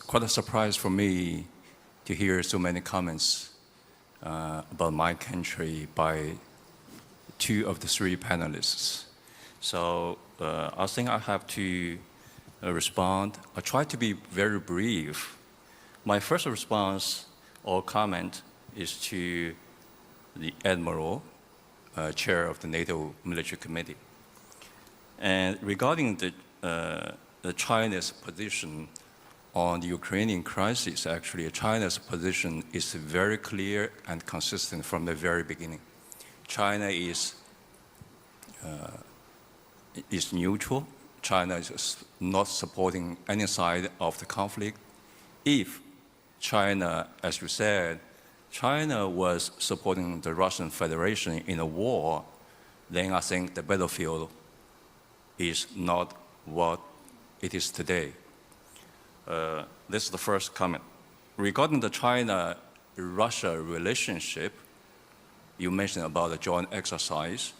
quite a surprise for me to hear so many comments about my country by two of the three panelists. So I think I have to respond. I try to be very brief. My first response or comment is to the Admiral, chair of the NATO Military Committee. And regarding the China's position on the Ukrainian crisis, actually, China's position is very clear and consistent from the very beginning. China is neutral. China is not supporting any side of the conflict. If China, as you said, China was supporting the Russian Federation in a war, then I think the battlefield is not what it is today. This is the first comment. Regarding the China-Russia relationship, you mentioned about the joint exercise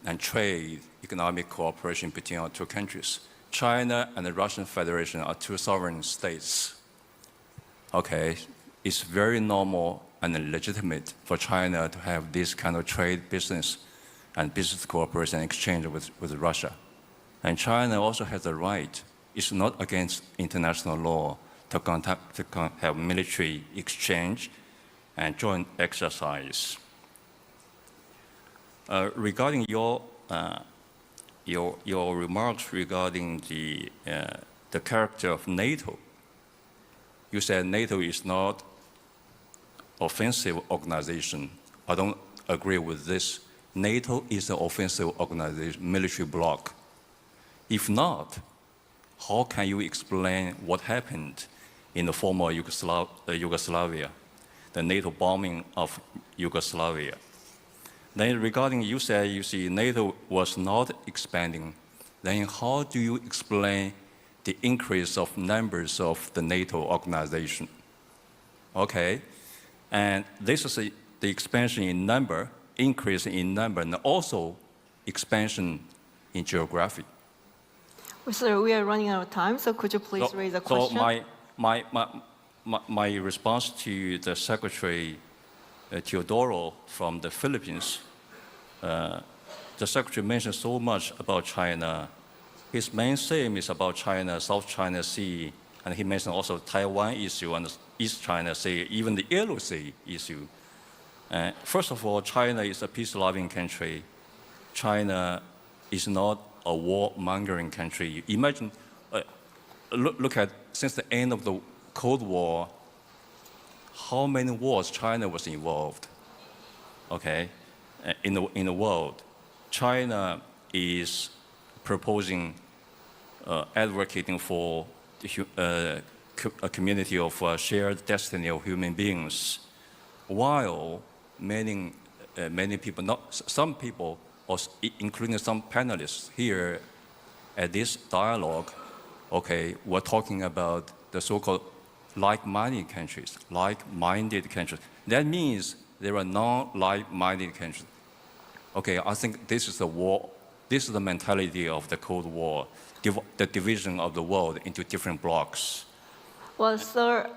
and trade, economic cooperation between our two countries. China and the Russian Federation are two sovereign states. Okay, it's very normal and legitimate for China to have this kind of trade business and business cooperation and exchange with Russia. And China also has the right, it's not against international law, to have military exchange and joint exercise. Regarding your remarks regarding the character of NATO, you said NATO is not offensive organization. I don't agree with this. NATO is an offensive organization, military bloc. If not, how can you explain what happened in the former Yugoslavia, the NATO bombing of Yugoslavia? Then regarding, you said, you see, NATO was not expanding. Then how do you explain the increase of numbers of the NATO organization? Okay, and this is the expansion in number, increase in number, and also expansion in geography. Well, sir, we are running out of time, so could you please raise a question? So my response to the Secretary Teodoro from the Philippines, the Secretary mentioned so much about China. His main theme is about China, South China Sea, and he mentioned also Taiwan issue and the East China Sea, even the Yellow Sea issue. First of all, China is a peace-loving country. China is not a warmongering country. Imagine, look at, since the end of the Cold War, how many wars China was involved, okay, in the world. China is proposing, advocating for a community of shared destiny of human beings, while many people, some people, including some panelists here at this dialogue, okay, we're talking about the so-called like-minded countries. That means there are non-like-minded countries. Okay, I think this is the war. This is the mentality of the Cold War, the division of the world into different blocks. Well, sir,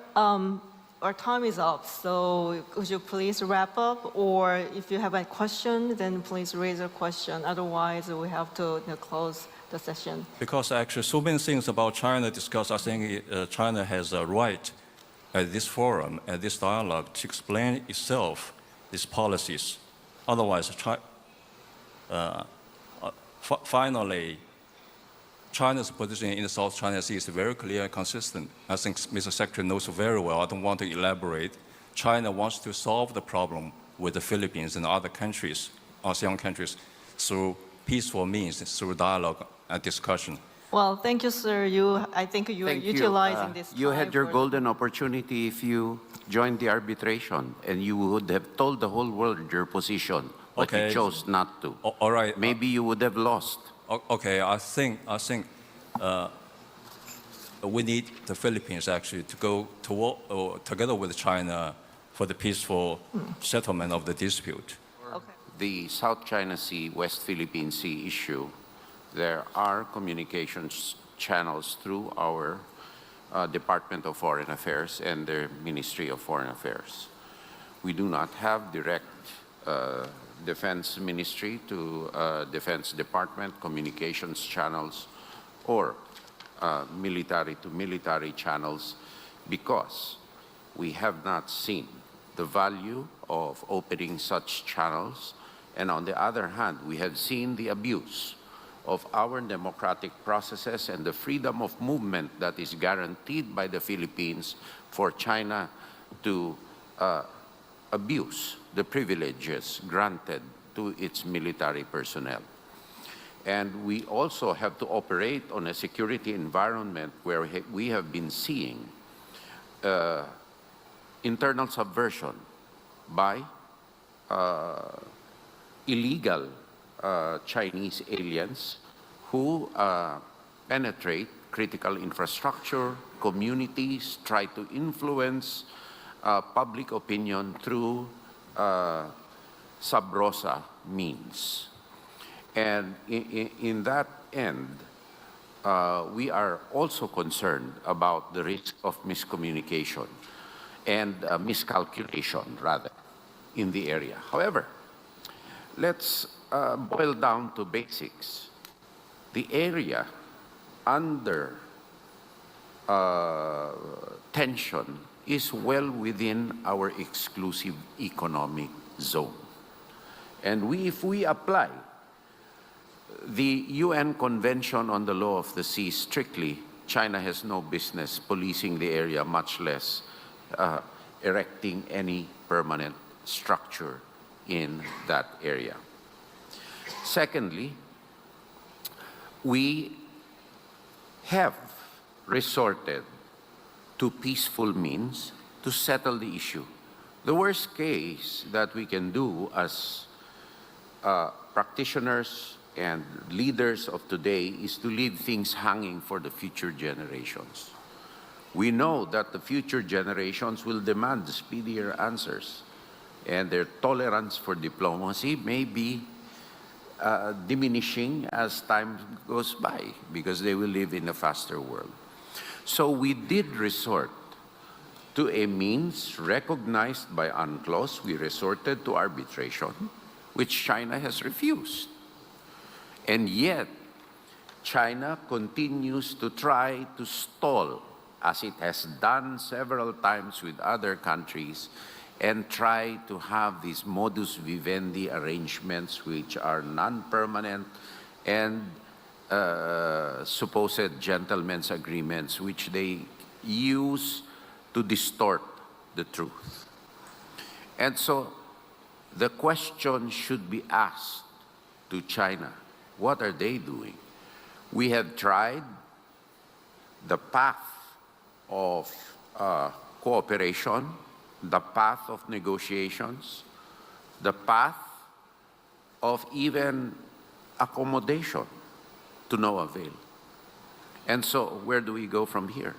our time is up, so could you please wrap up? Or if you have a question, then please raise a question. Otherwise, we have to close the session. Because actually, so many things about China discussed, I think China has a right at this forum, at this dialogue, to explain itself, its policies. Otherwise, finally, China's position in the South China Sea is very clear and consistent. I think Mr. Secretary knows very well. I don't want to elaborate. China wants to solve the problem with the Philippines and other countries, ASEAN countries, through peaceful means, through dialogue and discussion. Well, thank you, sir. I think you are utilizing this time. You had your golden opportunity if you joined the arbitration, and you would have told the whole world your position, but you chose not to. All right. Maybe you would have lost. Okay, I think we need the Philippines actually to go to work together with China for the peaceful settlement of the dispute. Okay. The South China Sea, West Philippine Sea issue, there are communications channels through our Department of Foreign Affairs and their Ministry of Foreign Affairs. We do not have direct Defense Ministry to Defense Department communications channels or military to military channels because we have not seen the value of opening such channels. And on the other hand, we have seen the abuse of our democratic processes and the freedom of movement that is guaranteed by the Philippines for China to abuse the privileges granted to its military personnel. And we also have to operate on a security environment where we have been seeing internal subversion by illegal Chinese aliens who penetrate critical infrastructure, communities, try to influence public opinion through sub-rosa means. And in that end, we are also concerned about the risk of miscommunication and miscalculation, rather, in the area. However, let's boil down to basics. The area under tension is well within our exclusive economic zone. And if we apply the UN Convention on the Law of the Sea strictly, China has no business policing the area, much less erecting any permanent structure in that area. Secondly, we have resorted to peaceful means to settle the issue. The worst case that we can do as practitioners and leaders of today is to leave things hanging for the future generations. We know that the future generations will demand speedier answers, and their tolerance for diplomacy may be diminishing as time goes by because they will live in a faster world. So we did resort to a means recognized by UNCLOS. We resorted to arbitration, which China has refused. And yet, China continues to try to stall, as it has done several times with other countries, and try to have these modus vivendi arrangements which are non-permanent and supposed gentlemen's agreements which they use to distort the truth. And so the question should be asked to China, what are they doing? We have tried the path of cooperation, the path of negotiations, the path of even accommodation to no avail. And so where do we go from here?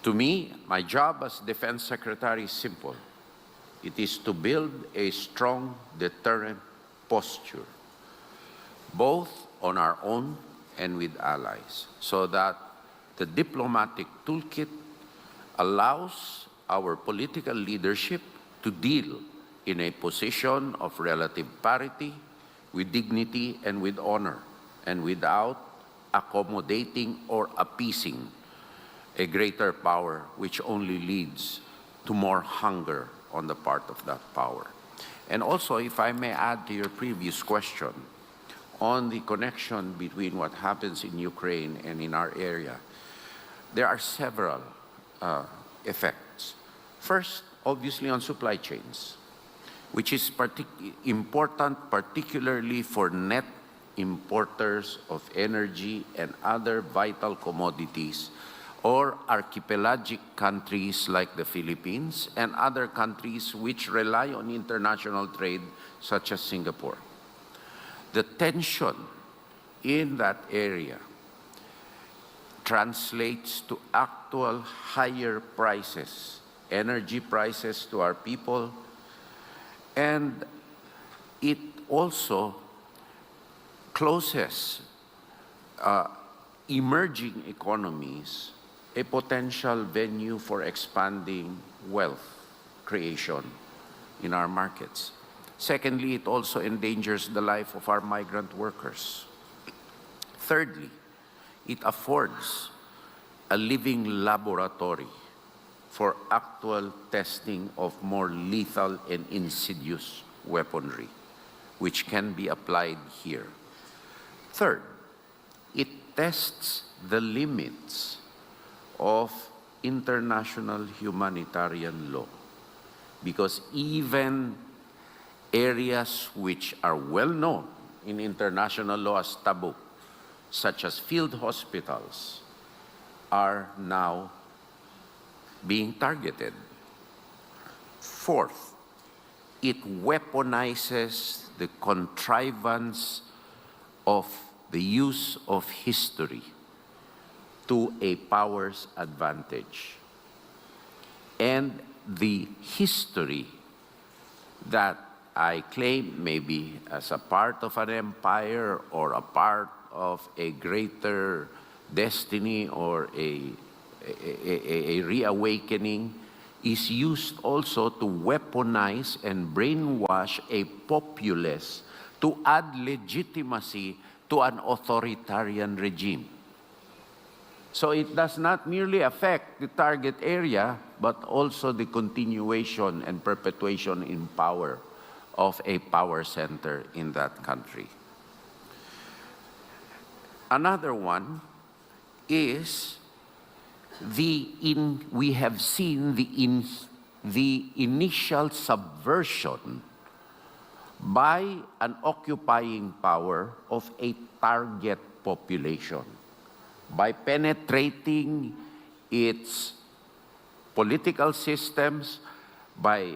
To me, my job as Defense Secretary is simple. It is to build a strong deterrent posture, both on our own and with allies, so that the diplomatic toolkit allows our political leadership to deal in a position of relative parity, with dignity and with honor, and without accommodating or appeasing a greater power which only leads to more hunger on the part of that power. And also, if I may add to your previous question on the connection between what happens in Ukraine and in our area, there are several effects. First, obviously on supply chains, which is important particularly for net importers of energy and other vital commodities, or archipelagic countries like the Philippines and other countries which rely on international trade, such as Singapore. The tension in that area translates to actual higher prices, energy prices to our people, and it also closes emerging economies a potential venue for expanding wealth creation in our markets. Secondly, it also endangers the life of our migrant workers. Thirdly, it affords a living laboratory for actual testing of more lethal and insidious weaponry, which can be applied here. Third, it tests the limits of international humanitarian law, because even areas which are well known in international law as taboo, such as field hospitals, are now being targeted. Fourth, it weaponizes the contrivance of the use of history to a power's advantage. And the history that I claim maybe as a part of an empire or a part of a greater destiny or a reawakening is used also to weaponize and brainwash a populace to add legitimacy to an authoritarian regime. So it does not merely affect the target area, but also the continuation and perpetuation in power of a power center in that country. Another one is we have seen the initial subversion by an occupying power of a target population by penetrating its political systems, by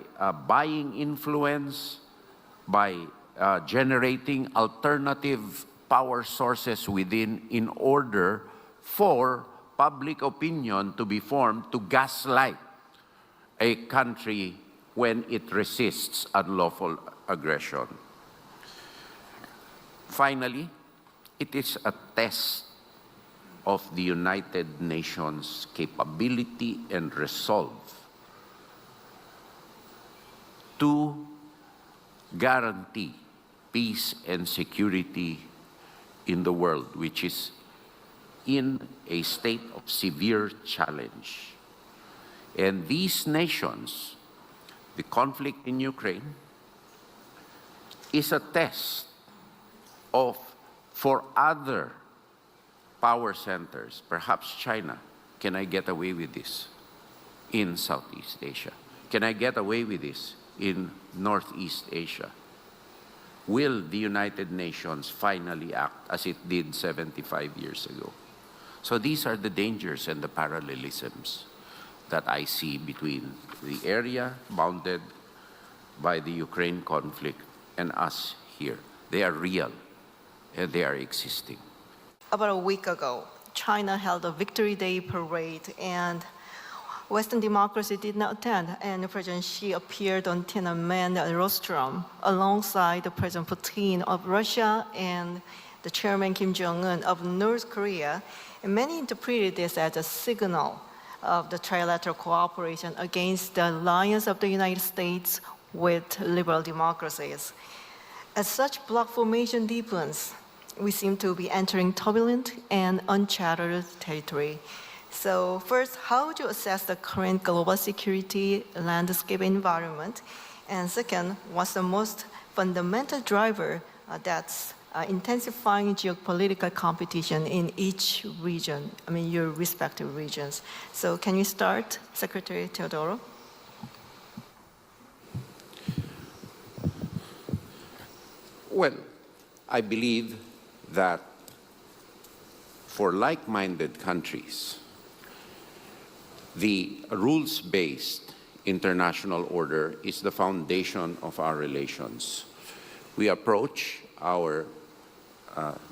buying influence, by generating alternative power sources within in order for public opinion to be formed to gaslight a country when it resists unlawful aggression. Finally, it is a test of the United Nations' capability and resolve to guarantee peace and security in the world, which is in a state of severe challenge. And these nations, the conflict in Ukraine, is a test for other power centers, perhaps China. Can I get away with this in Southeast Asia? Can I get away with this in Northeast Asia? Will the United Nations finally act as it did 75 years ago? So these are the dangers and the parallelisms that I see between the area bounded by the Ukraine conflict and us here. They are real and they are existing. About a week ago, China held a Victory Day parade, and Western democracy did not attend, and President Xi appeared on Tiananmen rostrum alongside the President Putin of Russia and the Chairman Kim Jong-un of North Korea. And many interpreted this as a signal of the trilateral cooperation against the alliance of the United States with liberal democracies. As such bloc formation deepens, we seem to be entering turbulent and uncharted territory. So first, how would you assess the current global security landscape environment? And second, what's the most fundamental driver that's intensifying geopolitical competition in each region, your respective regions? So can you start, Secretary Teodoro? Well, I believe that for like-minded countries, the rules-based international order is the foundation of our relations. We approach our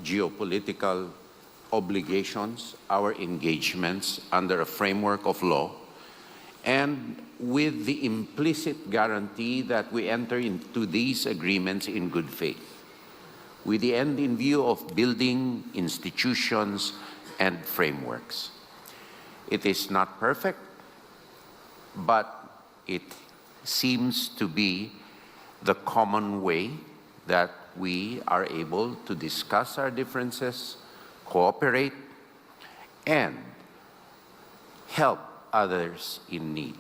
geopolitical obligations, our engagements under a framework of law, and with the implicit guarantee that we enter into these agreements in good faith, with the end in view of building institutions and frameworks. It is not perfect, but it seems to be the common way that we are able to discuss our differences, cooperate, and help others in need.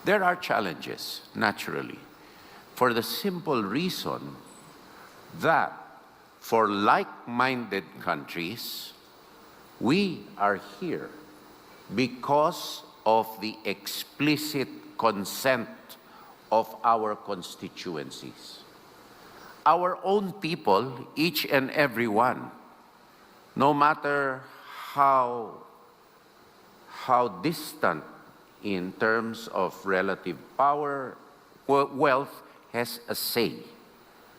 There are challenges, naturally, for the simple reason that for like-minded countries, we are here because of the explicit consent of our constituencies. Our own people, each and every one, no matter how distant in terms of relative power, wealth, has a say,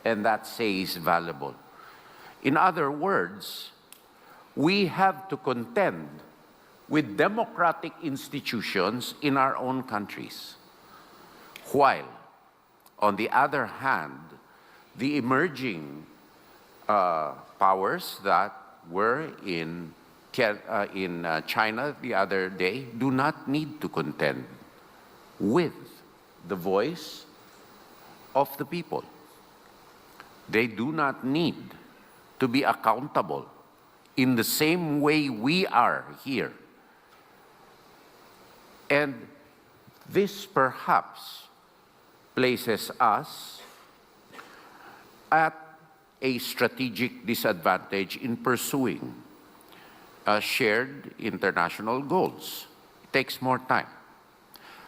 and that say is valuable. In other words, we have to contend with democratic institutions in our own countries, while, on the other hand, the emerging powers that were in China the other day do not need to contend with the voice of the people. They do not need to be accountable in the same way we are here. And this perhaps places us at a strategic disadvantage in pursuing shared international goals. It takes more time.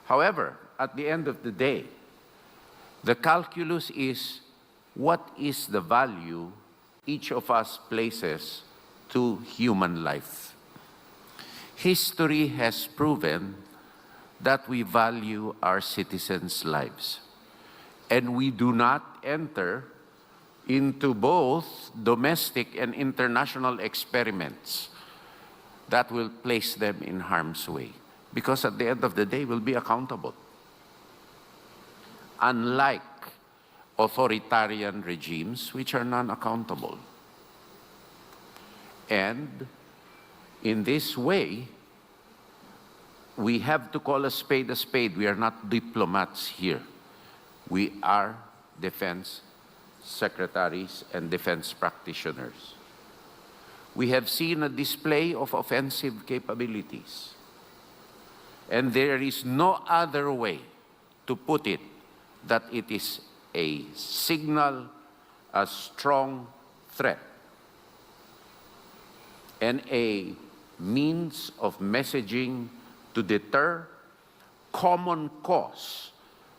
However, at the end of the day, the calculus is what is the value each of us places to human life. History has proven that we value our citizens' lives, and we do not enter into both domestic and international experiments that will place them in harm's way, because at the end of the day, we'll be accountable. Unlike authoritarian regimes, which are non-accountable. And in this way, we have to call a spade a spade. We are not diplomats here. We are defense secretaries and defense practitioners. We have seen a display of offensive capabilities. And there is no other way to put it that it is a signal, a strong threat, and a means of messaging to deter common cause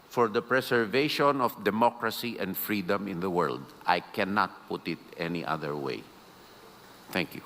for the preservation of democracy and freedom in the world. I cannot put it any other way. Thank you.